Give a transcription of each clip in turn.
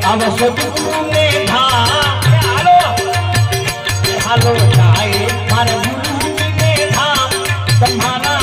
अब सतगुरु ने हालो जाए मारे गुरु ने धाम तुम्हारा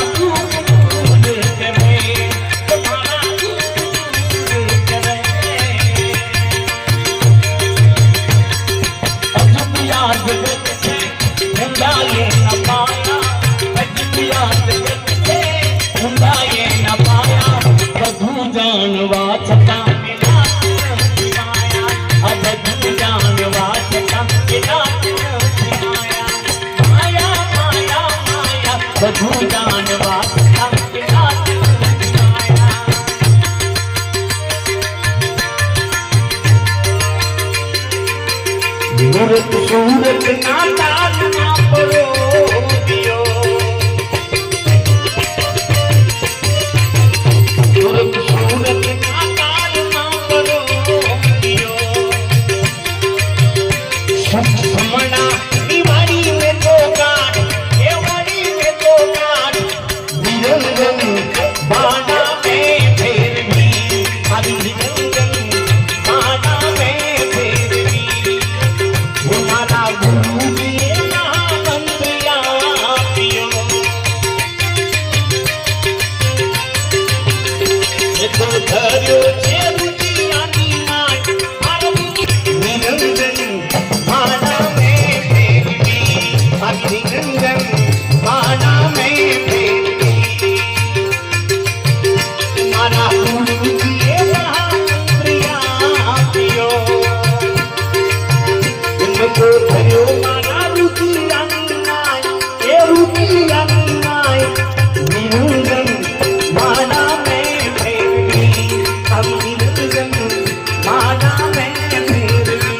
सूरत ना ताज ना परो दियो सूरत ना ताज ना परो दियो समना दीवारी में तो गाड़ ये वारी में तो गाड़ निरंजन बाना में फेर भी अभी निरंजन बाना में फेर भी हमारा गुरु जी महामंत्रिया पियो ये तो धर्यो छे रुचियानी माय निरंजन बाना में फेर भी अभी निरंजन बाना में फेर भी हमारा गुरु जी महामंत्रिया पियो को धर्यो माना रुचि अन्नाय ये रुचि अन्नाय निरंजन माना में फेर भी हम निरंजन माना में फेर भी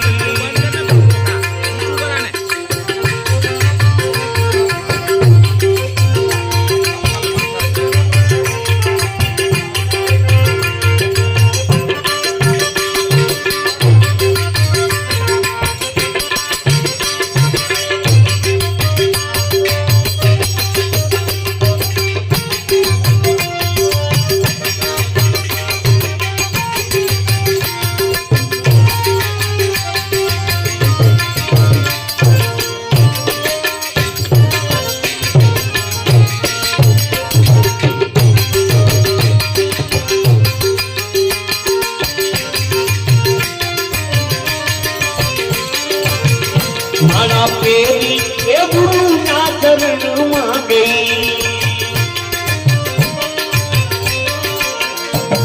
मारा पेरी ए गुरु ना चरण में गई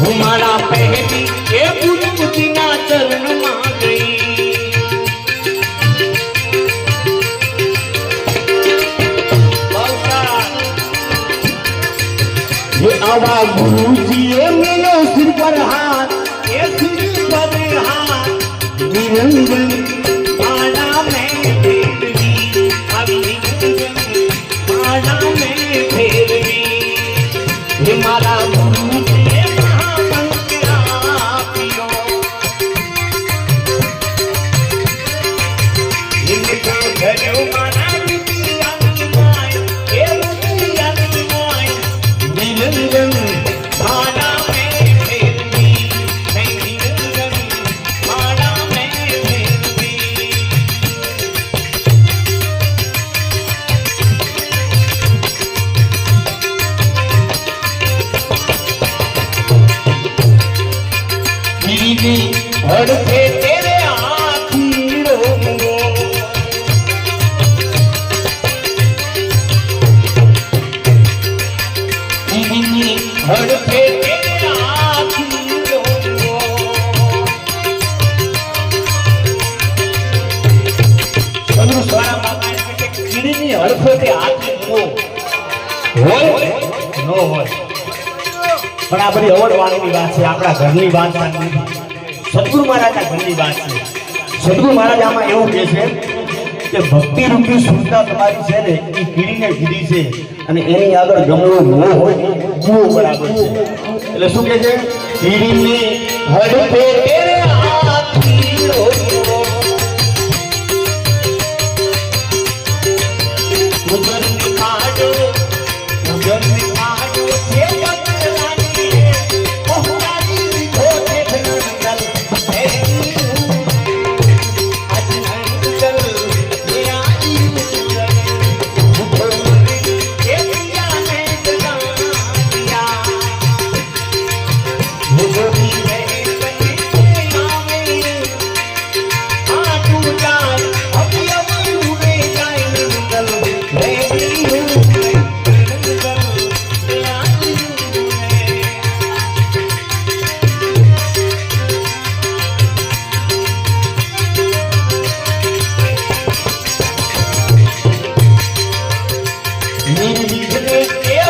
हमारा पहली ए गुरु जी ना चरण में गई ये आवा गुरु जी मेरे सिर पर हाथ ये सिर पर हाथ निरंजन बाना में हमारा गुरु जी महामंत्रिया पियो इनको धर्यो माना रुचि अन्नाय ये रुचि अन्नाय निरंजन बाना में फेर भी निरंजन बाना में फेर भी हड़के तेरे आखी रोंगो हड़के तेरे आखी रोंगो सदगुरु स्वारा बाबा ने कीड़ी ની હડફેટે આખી હોય નો હોય પણ આ બધી અવડ વાળીની વાત છે આપણા ઘરની વાત નથી સદગુરુ મહારાજના ઘરની વાત છે સદગુરુ મહારાજ આમાં એવું કહે છે કે ભક્તિ રૂપી સુરતા તમારી છે ને એ કીડીને કીધી છે અને એની આગળ ગમલો મોહ હોય ને મોહ બરાબર છે એટલે શું કહે છે કીડીને હડપે તેરે હાથી રોયો ઉજરની કાઢો ઉજરની કાઢો છે પગલાની પહોંચાડી દીધો છે ધનંગલ હે निर्विघ्ने